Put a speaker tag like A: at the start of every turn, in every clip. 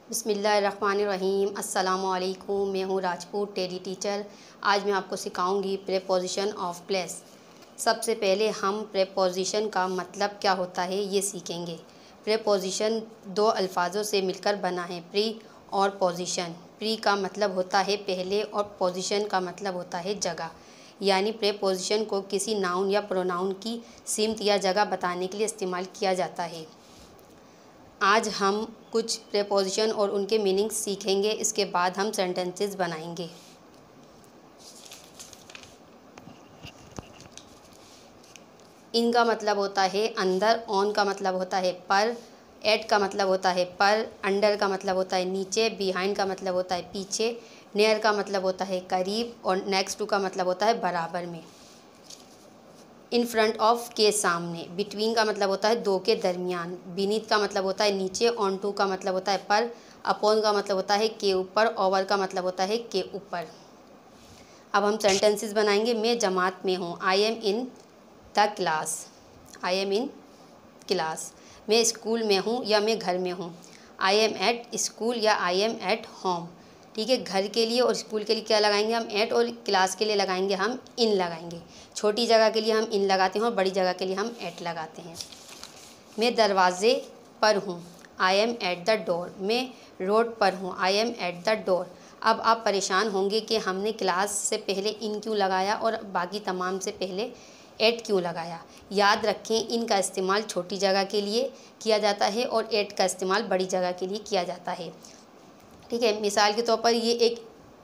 A: बिस्मिल्लाहिर्रहमानिर्रहीम। अस्सलामुअलैकुम। मैं हूँ राजपूत टेडी टीचर। आज मैं आपको सिखाऊंगी प्रेपोजिशन ऑफ प्लेस। सबसे पहले हम प्रेपोजिशन का मतलब क्या होता है ये सीखेंगे। प्रेपोजिशन दो अल्फाजों से मिलकर बना है, प्री और पोजीशन। प्री का मतलब होता है पहले और पोजीशन का मतलब होता है जगह। यानी प्रेपोजिशन को किसी नाउन या प्रोनाउन की सिमत या जगह बताने के लिए इस्तेमाल किया जाता है। आज हम कुछ प्रेपोजिशन और उनके मीनिंग्स सीखेंगे। इसके बाद हम सेंटेंसेस बनाएंगे। इनका मतलब होता है अंदर, ऑन का मतलब होता है पर, एट का मतलब होता है पर, अंडर का मतलब होता है नीचे, बिहाइंड का मतलब होता है पीछे, नियर का मतलब होता है करीब और नेक्स्ट टू का मतलब होता है बराबर में। इन फ्रंट ऑफ के सामने। बिटवीन का मतलब होता है दो के दरमियान। बीनीथ का मतलब होता है नीचे। ऑन टू का मतलब होता है पर। अपॉन का मतलब होता है के ऊपर। ओवर का मतलब होता है के ऊपर। अब हम सेंटेंसेस बनाएंगे। मैं जमात में हूँ। I am in the class. I am in class. मैं स्कूल में हूँ या मैं घर में हूँ। आई एम एट स्कूल या आई एम एट होम। ठीक है, घर के लिए और स्कूल के लिए क्या लगाएंगे हम एट, और क्लास के लिए लगाएंगे हम इन लगाएंगे। छोटी जगह के लिए हम इन लगाते हैं और बड़ी जगह के लिए हम एट लगाते हैं। मैं दरवाजे पर हूँ। आई एम एट द डोर। मैं रोड पर हूँ। आई एम एट द डोर। अब आप परेशान होंगे कि हमने क्लास से पहले इन क्यों लगाया और बाकी तमाम से पहले एट क्यों लगाया। याद रखें, इन का इस्तेमाल छोटी जगह के लिए किया जाता है और एट का इस्तेमाल बड़ी जगह के लिए किया जाता है। ठीक है, मिसाल के तौर पर ये एक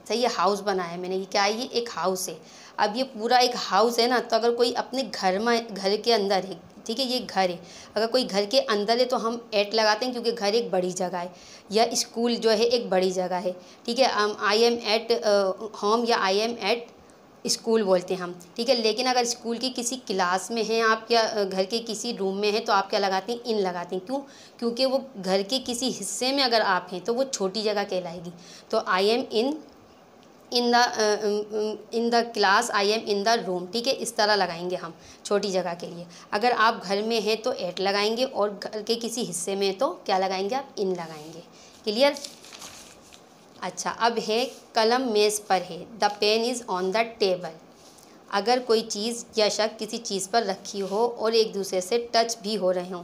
A: सही है हाउस बना है मैंने। ये क्या है? ये एक हाउस है। अब ये पूरा एक हाउस है ना, तो अगर कोई अपने घर के अंदर है, ठीक है, ये घर है, अगर कोई घर के अंदर है तो हम एट लगाते हैं क्योंकि घर एक बड़ी जगह है, या स्कूल जो है एक बड़ी जगह है। ठीक है, आई एम एट होम या आई एम एट स्कूल बोलते हैं हम। ठीक है, लेकिन अगर स्कूल की किसी क्लास में हैं आप या घर के किसी रूम में हैं तो आप क्या लगाते हैं? इन लगाते हैं। क्यों? क्योंकि वो घर के किसी हिस्से में अगर आप हैं तो वो छोटी जगह कहलाएगी। तो I am in the class, I am in the room. ठीक है, इस तरह लगाएंगे हम छोटी जगह के लिए। अगर आप घर में हैं तो एट लगाएंगे और घर के किसी हिस्से में तो क्या लगाएंगे? आप इन लगाएंगे। क्लियर? अच्छा, अब है कलम मेज़ पर है। The pen is on the table. अगर कोई चीज़ या शख्स किसी चीज़ पर रखी हो और एक दूसरे से टच भी हो रहे हों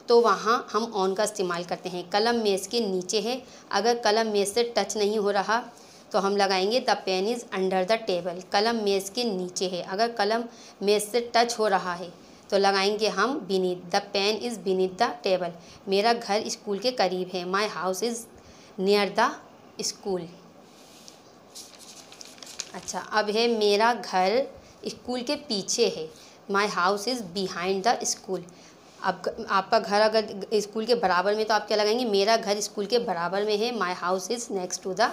A: तो वहाँ हम ऑन का इस्तेमाल करते हैं। कलम मेज़ के नीचे है। अगर कलम मेज़ से टच नहीं हो रहा तो हम लगाएंगे the pen is under the table. कलम मेज़ के नीचे है। अगर कलम मेज़ से टच हो रहा है तो लगाएंगे हम beneath. The pen is beneath the table. मेरा घर स्कूल के करीब है। My house is near the school. अच्छा, अब है मेरा घर स्कूल के पीछे है। My house is behind the school. अब आपका घर अगर स्कूल के बराबर में तो आप क्या लगाएंगे? मेरा घर स्कूल के बराबर में है। My house is next to the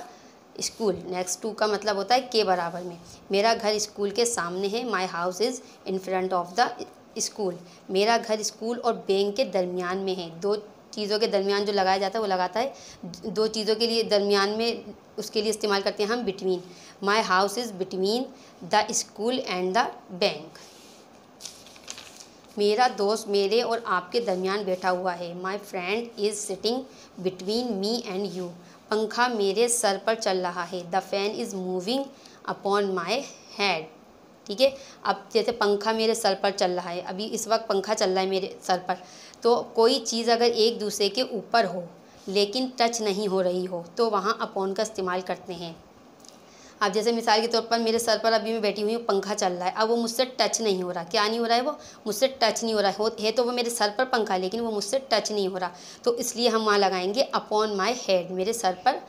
A: school. Next to का मतलब होता है के बराबर में। मेरा घर स्कूल के सामने है। My house is in front of the school. मेरा घर स्कूल और बैंक के दरमियान में है। दो चीज़ों के दरमियान जो लगाया जाता है वो लगाता है दो चीज़ों के लिए दरमियान में, उसके लिए इस्तेमाल करते हैं हम between. My house is between the school and the bank. मेरा दोस्त मेरे और आपके दरमियान बैठा हुआ है। My friend is sitting between me and you. पंखा मेरे सर पर चल रहा है। The fan is moving upon my head. ठीक है, अब जैसे पंखा मेरे सर पर चल रहा है, अभी इस वक्त पंखा चल रहा है मेरे सर पर, तो कोई चीज़ अगर एक दूसरे के ऊपर हो लेकिन टच नहीं हो रही हो तो वहाँ अपॉन का इस्तेमाल करते हैं। अब जैसे मिसाल के तौर पर मेरे सर पर अभी मैं बैठी हुई हूँ, पंखा चल रहा है, अब वो मुझसे टच नहीं हो रहा। क्या नहीं हो रहा है? वो मुझसे टच नहीं हो रहा है तो वो मेरे सर पर पंखा, लेकिन वो मुझसे टच नहीं हो रहा, तो इसलिए हम वहाँ लगाएंगे अपॉन माई हेड। मेरे सर पर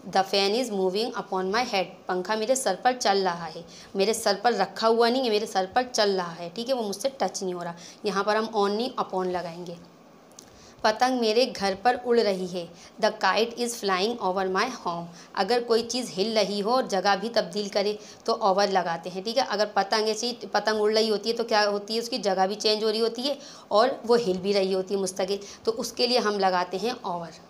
A: the fan is moving upon my head. पंखा मेरे सर पर चल रहा है, मेरे सर पर रखा हुआ नहीं है, मेरे सर पर चल रहा है। ठीक है, वो मुझसे टच नहीं हो रहा। यहाँ पर हम ऑन नहीं अपॉन लगाएंगे। पतंग मेरे घर पर उड़ रही है। The kite is flying over my home. अगर कोई चीज़ हिल रही हो और जगह भी तब्दील करे तो ओवर लगाते हैं। ठीक है, अगर पतंग ऐसी पतंग उड़ रही होती है तो क्या होती है? उसकी जगह भी चेंज हो रही होती है और वो हिल भी रही होती है मुस्तकिल, तो उसके लिए हम लगाते हैं ओवर।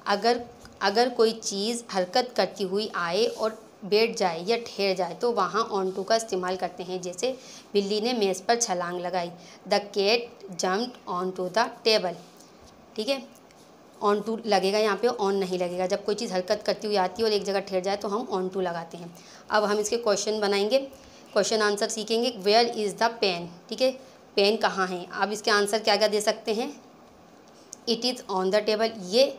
A: अगर कोई चीज़ हरकत करती हुई आए और बैठ जाए या ठहर जाए तो वहाँ ऑन टू का इस्तेमाल करते हैं। जैसे बिल्ली ने मेज़ पर छलांग लगाई। The cat jumped on to the table. ठीक है, ऑन टू लगेगा, यहाँ पे ऑन नहीं लगेगा। जब कोई चीज़ हरकत करती हुई आती है और एक जगह ठहर जाए तो हम ऑन टू लगाते हैं। अब हम इसके क्वेश्चन बनाएंगे, क्वेश्चन आंसर सीखेंगे। वेयर इज़ द पेन, ठीक है, पेन कहाँ है। अब इसके आंसर क्या क्या दे सकते हैं। It is on the table, ये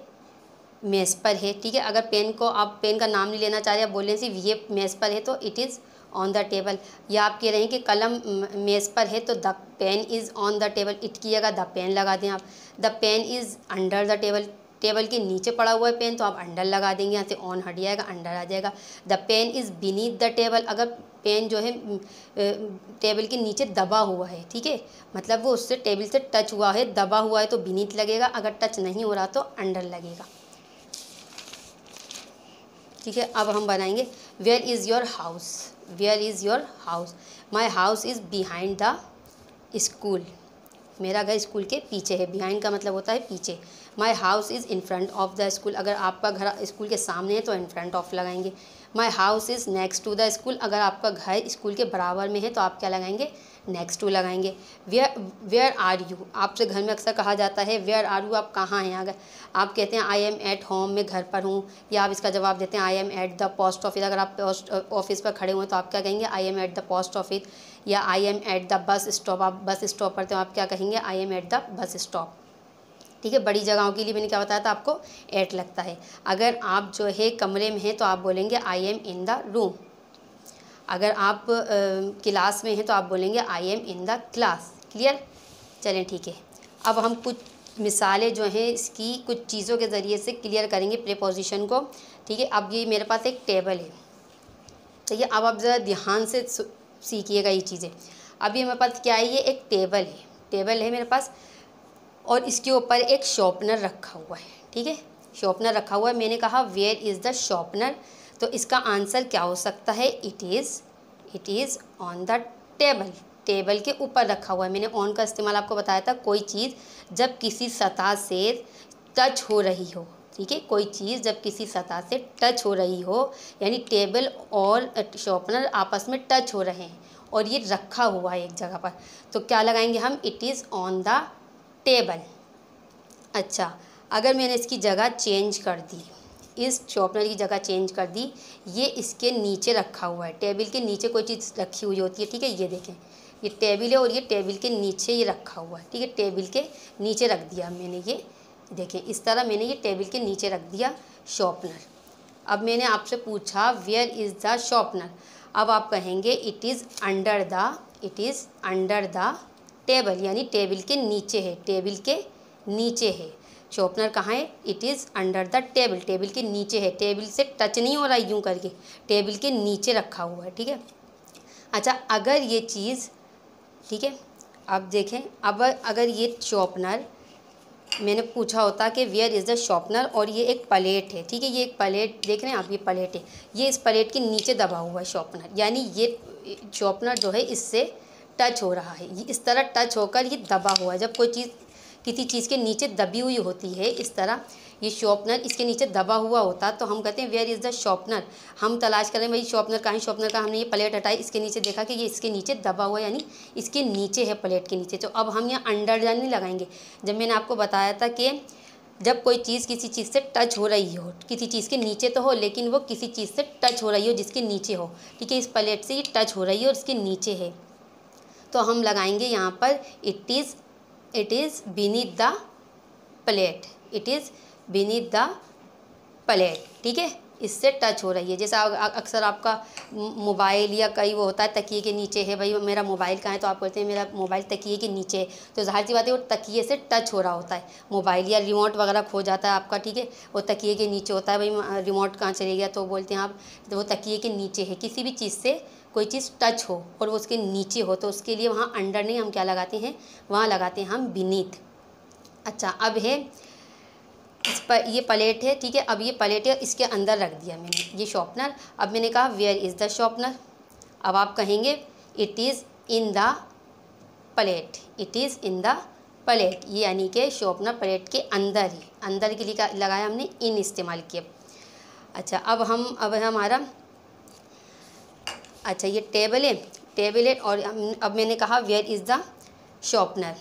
A: मेज़ पर है, ठीक है। अगर पेन को आप पेन का नाम नहीं लेना चाह रहे, आप बोल रहे हैं सिर्फ ये मेज़ पर है तो it is on the table. या आप कह रहे हैं कि कलम मेज़ पर है तो the pen is on the table, it की जगह द पेन लगा दें आप। The pen is under the table, table के नीचे पड़ा हुआ है पेन तो आप अंडर लगा देंगे, यहाँ से ऑन हट जाएगा, अंडर आ जाएगा। The pen is beneath the table, अगर पेन जो है टेबल के नीचे दबा हुआ है, ठीक है, मतलब वो उससे टेबल से टच हुआ है, दबा हुआ है तो बीनीथ लगेगा, अगर टच नहीं हो रहा तो अंडर लगेगा, ठीक है। अब हम बनाएंगे where is your house, where is your house. My house is behind the school, मेरा घर स्कूल के पीछे है। बिहाइंड का मतलब होता है पीछे। माई house is in front of the school, अगर आपका घर स्कूल के सामने है तो इन फ्रंट ऑफ लगाएंगे। My house is next to the school, अगर आपका घर स्कूल के बराबर में है तो आप क्या लगाएंगे, नेक्स्ट टू लगाएंगे। वेयर आर यू, आपसे घर में अक्सर कहा जाता है वेयर आर यू, आप कहाँ हैं। अगर आप कहते हैं आई एम एट होम, मैं घर पर हूँ, या आप इसका जवाब देते हैं आई am at the post office, अगर आप पोस्ट ऑफिस पर खड़े हुए हैं तो आप क्या कहेंगे, I am at the post office. या I am at the bus stop, आप बस स्टॉप पर तो आप क्या कहेंगे, I am at the bus stop, ठीक है। बड़ी जगहों के लिए मैंने क्या बताया था आपको, एट लगता है। अगर आप जो है कमरे में हैं तो आप बोलेंगे I am in the room. अगर आप क्लास में हैं तो आप बोलेंगे I am in the class. Clear, चलें ठीक है। अब हम कुछ मिसालें जो हैं इसकी कुछ चीज़ों के ज़रिए से क्लियर करेंगे प्रीपोजिशन को, ठीक है। अब ये मेरे पास एक टेबल है, ठीक है। अब आप ज़रा ध्यान से सीखिएगा ये चीज़ें। अभी मेरे पास क्या है, ये एक टेबल है, टेबल है मेरे पास, और इसके ऊपर एक शॉर्पनर रखा हुआ है, ठीक है, शॉर्पनर रखा हुआ है। मैंने कहा वेयर इज़ द शॉर्पनर, तो इसका आंसर क्या हो सकता है, it is on the table, table के ऊपर रखा हुआ है। मैंने ऑन का इस्तेमाल आपको बताया था, कोई चीज़ जब किसी सतह से टच हो रही हो, ठीक है, कोई चीज़ जब किसी सतह से टच हो रही हो, यानी टेबल और शॉर्पनर आपस में टच हो रहे हैं और ये रखा हुआ है एक जगह पर, तो क्या लगाएंगे हम, it is on the table. अच्छा, अगर मैंने इसकी जगह चेंज कर दी, इस शॉर्पनर की जगह चेंज कर दी, ये इसके नीचे रखा हुआ है, टेबल के नीचे कोई चीज़ रखी हुई होती है, ठीक है, ये देखें, ये टेबल है और ये टेबल के नीचे ये रखा हुआ है, ठीक है, टेबल के नीचे रख दिया मैंने, ये देखें इस तरह मैंने ये टेबल के नीचे रख दिया शॉर्पनर। अब मैंने आपसे पूछा वेयर इज़ द शॉर्पनर, अब आप कहेंगे it is under the table, यानी टेबल के नीचे है, टेबल के नीचे है। शॉर्पनर कहाँ है, it is under the table, table के नीचे है, टेबल से टच नहीं हो रहा यूँ करके, टेबल के नीचे रखा हुआ है, ठीक है। अच्छा, अगर ये चीज़, ठीक है, अब देखें, अब अगर ये शॉर्पनर मैंने पूछा होता कि वेयर इज़ द शॉर्पनर, और ये एक प्लेट है, ठीक है, ये एक प्लेट देख रहे हैं आप, ये प्लेट है, ये इस प्लेट के नीचे दबा हुआ है शॉर्पनर, यानी ये शॉर्पनर जो है इससे टच हो रहा है, ये इस तरह टच होकर ये दबा हुआ है। जब कोई चीज़ किसी चीज़ के नीचे दबी हुई होती है, इस तरह ये शॉर्पनर इसके नीचे दबा हुआ होता, तो हम कहते हैं वेयर इज़ द शॉर्पनर। हम तलाश करें भाई शॉर्पनर कहाँ है, शॉर्पनर का, हमने ये प्लेट हटाई, इसके नीचे देखा कि ये इसके नीचे दबा हुआ है, यानी इसके नीचे है, प्लेट के नीचे। तो अब हम यहाँ अंडर नहीं लगाएंगे। जब मैंने आपको बताया था कि जब कोई चीज़ किसी चीज़ से टच हो रही हो, किसी चीज़ के नीचे तो हो लेकिन वो किसी चीज़ से टच हो रही हो जिसके नीचे हो, ठीक है, इस प्लेट से ये टच हो रही है और इसके नीचे है, तो हम लगाएंगे यहाँ पर it is beneath the plate, it is beneath the plate, ठीक है, इससे टच हो रही है। जैसा अक्सर आपका मोबाइल या कई वो होता है तकिए के नीचे है, भाई मेरा मोबाइल कहाँ है, तो आप कहते हैं मेरा मोबाइल तकिए के नीचे है, तो ज़ाहिर सी बात है वो तकिए से टच हो रहा होता है मोबाइल, या रिमोट वगैरह खो जाता है आपका, ठीक है, वो तकिए के नीचे होता है, भाई रिमोट कहाँ चले गया, तो बोलते हैं आप तो वो तकिए के नीचे है। किसी भी चीज़ से कोई चीज़ टच हो और वो उसके नीचे हो, तो उसके लिए वहाँ अंडर नहीं, हम क्या लगाते हैं, वहाँ लगाते हैं हम बीनीथ। अच्छा, अब है इस पर ये प्लेट है, ठीक है, अब ये प्लेट है, इसके अंदर रख दिया मैंने ये शॉर्पनर। अब मैंने कहा वेयर इज़ द शॉर्पनर, अब आप कहेंगे it is in the plate, it is in the plate, ये यानी कि शॉर्पनर प्लेट के अंदर ही, अंदर के लिए लगाया हमने, इन इस्तेमाल किया। अच्छा, अब है हमारा, अच्छा ये टेबल है और अब मैंने कहा वेयर इज़ द शॉर्पनर,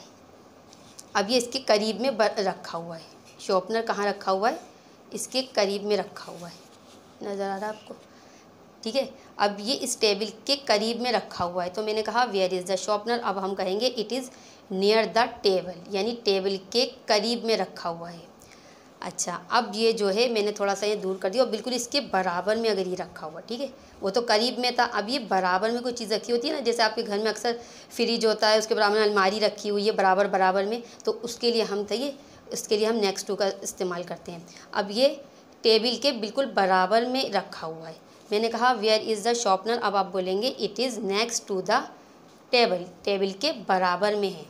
A: अब ये इसके करीब में रखा हुआ है शॉर्पनर कहाँ रखा हुआ है, इसके करीब में रखा हुआ है, नज़र आ रहा है आपको, ठीक है। अब ये इस टेबल के करीब में रखा हुआ है, तो मैंने कहा वेयर इज़ द शॉर्पनर, अब हम कहेंगे it is near the table, यानी टेबल के करीब में रखा हुआ है। अच्छा, अब ये जो है मैंने थोड़ा सा ये दूर कर दिया और बिल्कुल इसके बराबर में अगर ये रखा हुआ, ठीक है, वो तो करीब में था, अब ये बराबर में कोई चीज़ रखी होती है ना, जैसे आपके घर में अक्सर फ्रिज होता है, उसके बराबर में अलमारी रखी हुई है बराबर बराबर में, तो उसके लिए हम उसके लिए हम नेक्स्ट टू का इस्तेमाल करते हैं। अब ये टेबल के बिल्कुल बराबर में रखा हुआ है, मैंने कहा वेयर इज़ द शॉर्पनर, अब आप बोलेंगे it is next to the table, table के बराबर में है,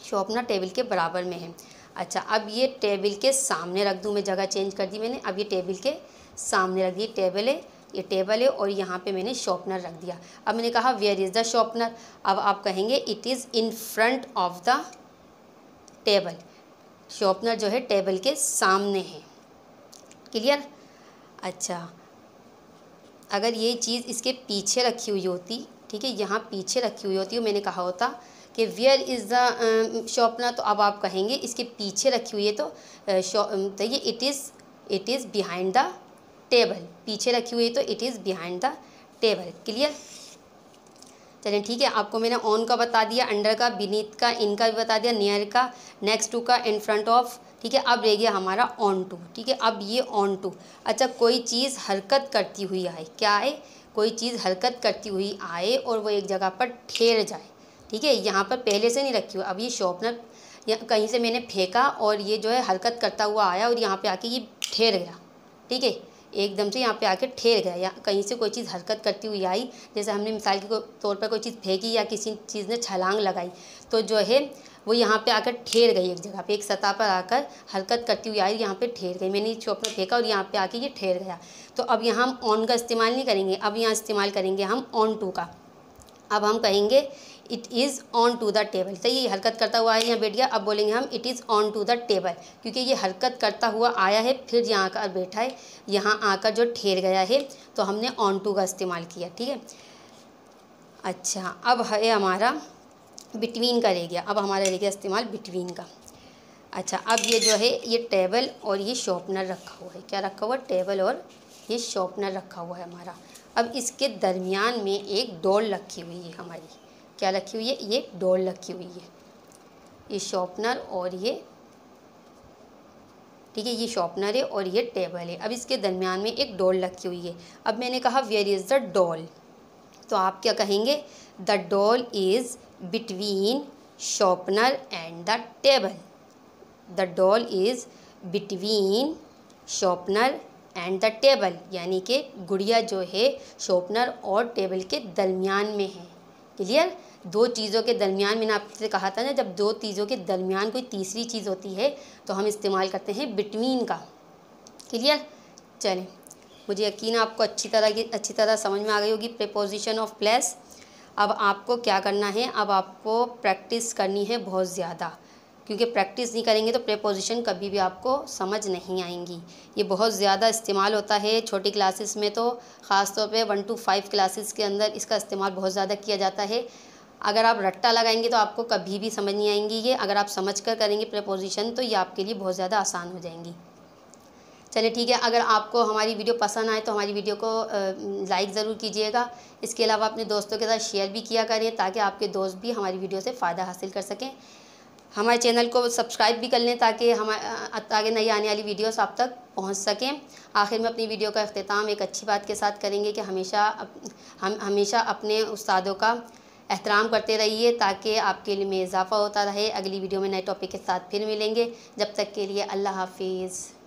A: शॉर्पनर टेबल के बराबर में है। अच्छा, अब ये टेबल के सामने रख दूँ, मैं जगह चेंज कर दी मैंने, अब ये टेबल के सामने रख दी, टेबल है, ये टेबल है और यहाँ पे मैंने शॉर्पनर रख दिया। अब मैंने कहा वेयर इज़ द शॉर्पनर, अब आप कहेंगे it is in front of the table, sharpener जो है टेबल के सामने है, क्लियर। अच्छा, अगर ये चीज़ इसके पीछे रखी हुई होती, ठीक है, यहाँ पीछे रखी हुई होती, मैंने कहा होता कि वेयर इज़ द शॉर्पनर, तो अब आप कहेंगे इसके पीछे रखी हुई है, तो ये it is behind the table, पीछे रखी हुई है तो it is behind the table, clear. चलें ठीक है, आपको मैंने ऑन का बता दिया, अंडर का, बीनीथ का, इन का भी बता दिया, नियर का, नेक्स्ट टू का, इन फ्रंट ऑफ, ठीक है। अब रह गया हमारा ऑन टू, ठीक है। अब ये ऑन टू, अच्छा, कोई चीज़ हरकत करती हुई आए, क्या आए, कोई चीज़ हरकत करती हुई आए और वो एक जगह पर ठहर जाए, ठीक है, यहाँ पर पहले से नहीं रखी हुई, अब ये शॉर्पनर कहीं से मैंने फेंका और ये जो है हरकत करता हुआ आया और यहाँ पे आके ये ठहर गया, ठीक है, एकदम से यहाँ पे आके ठहर गया, या कहीं से कोई चीज़ हरकत करती हुई आई, जैसे हमने मिसाल के तौर पर कोई चीज़ फेंकी या किसी चीज़ ने छलांग लगाई, तो जो है वो यहाँ पे आकर ठहर गई, एक जगह पे, एक सतह पर आकर हरकत करती हुई आई, यहाँ पे ठहर गई, मैंने शॉर्पनर फेंका और यहाँ पे आके ये ठहर गया। तो अब यहाँ हम ऑन का इस्तेमाल नहीं करेंगे, अब यहाँ इस्तेमाल करेंगे हम ऑन टू का। अब हम कहेंगे it is on to the table, सही, ये हरकत करता हुआ है, यहाँ बैठ गया, अब बोलेंगे हम it is on to the table, क्योंकि ये हरकत करता हुआ आया है, फिर यहाँ आकर बैठा है, यहाँ आकर जो ठहर गया है, तो हमने ऑन टू का इस्तेमाल किया, ठीक है। अच्छा, अब है हमारा बिटवीन का रह गया, अब हमारा रह गया इस्तेमाल बिटवीन का। अच्छा, अब ये जो है ये टेबल और ये शॉर्पनर रखा हुआ है, क्या रखा हुआ, टेबल और ये शॉर्पनर रखा हुआ है हमारा। अब इसके दरमियान में एक डॉल रखी हुई है हमारी, क्या रखी हुई है, ये डॉल रखी हुई है, ये शॉर्पनर और ये, ठीक है, ये शॉर्पनर है और ये टेबल है। अब इसके दरमियान में एक डॉल रखी हुई है। अब मैंने कहा वेयर इज़ द डॉल, तो आप क्या कहेंगे, the doll is between sharpener and the table, the doll is between sharpener and the table, यानी कि गुड़िया जो है शॉर्पनर और टेबल के दरमियान में है, क्लियर। दो चीज़ों के दरमियान, मैंने आपसे कहा था ना, जब दो चीज़ों के दरमियान कोई तीसरी चीज़ होती है तो हम इस्तेमाल करते हैं बिटवीन का, क्लियर। चलें, मुझे यकीन है आपको अच्छी तरह समझ में आ गई होगी प्रीपोजिशन ऑफ प्लेस। अब आपको क्या करना है, अब आपको प्रैक्टिस करनी है बहुत ज़्यादा, क्योंकि प्रैक्टिस नहीं करेंगे तो प्रीपोजिशन कभी भी आपको समझ नहीं आएंगी। ये बहुत ज़्यादा इस्तेमाल होता है छोटी क्लासेस में, तो ख़ास तौर पे 1 to 5 क्लासेस के अंदर इसका इस्तेमाल बहुत ज़्यादा किया जाता है। अगर आप रट्टा लगाएंगे तो आपको कभी भी समझ नहीं आएंगी ये, अगर आप समझ कर करेंगे प्रीपोजिशन तो ये आपके लिए बहुत ज़्यादा आसान हो जाएंगी। चलिए ठीक है, अगर आपको हमारी वीडियो पसंद आए तो हमारी वीडियो को लाइक ज़रूर कीजिएगा। इसके अलावा अपने दोस्तों के साथ शेयर भी किया करें ताकि आपके दोस्त भी हमारी वीडियो से फ़ायदा हासिल कर सकें। हमारे चैनल को सब्सक्राइब भी कर लें ताकि आगे नई आने वाली वीडियोस आप तक पहुंच सकें। आखिर में अपनी वीडियो का अख्तिताम एक अच्छी बात के साथ करेंगे कि हम हमेशा अपने उस्तादों का एहतराम करते रहिए ताकि आपके लिए में इजाफ़ा होता रहे। अगली वीडियो में नए टॉपिक के साथ फिर मिलेंगे, जब तक के लिए अल्लाह हाफिज़।